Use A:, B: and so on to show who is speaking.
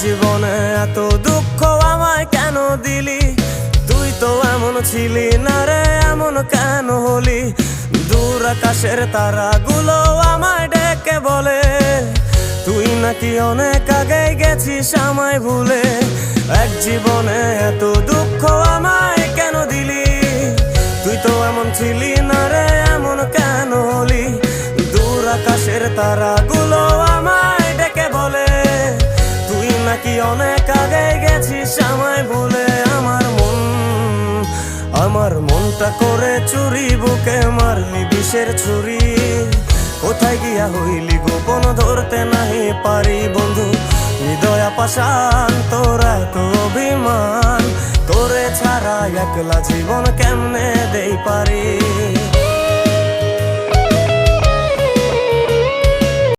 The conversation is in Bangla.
A: জীবনে এত দুঃখ আমায় কেন দিলি? তুই তো এমন ছিলি না রে, এমন কেন হলি? দূর আকাশের তারাগুলো আমায় ডেকে বলে তুই নাকি অনেক আগে গেছিস আমায় ভুলে। এক জীবনে এত দুঃখ আমায় কেন দিলি? তুই তো এমন ছিলি না রে, এমন কেন হলি? দূর আকাশের তারাগুলো আমায় ডেকে বলে তুই নাকি অনেক আগে গেছিস আমায় ভুলে। আমার মনটা করে চুরি, বুকে মারলি বিষের ছুরি। কোথায় গিয়া হইলি গোপন ধরতে নাহি পারি বন্ধু। হৃদয় পাষাণ তোর এত অভিমান, তোরে ছাড়া একলা জীবন কেমনে দেই পারি?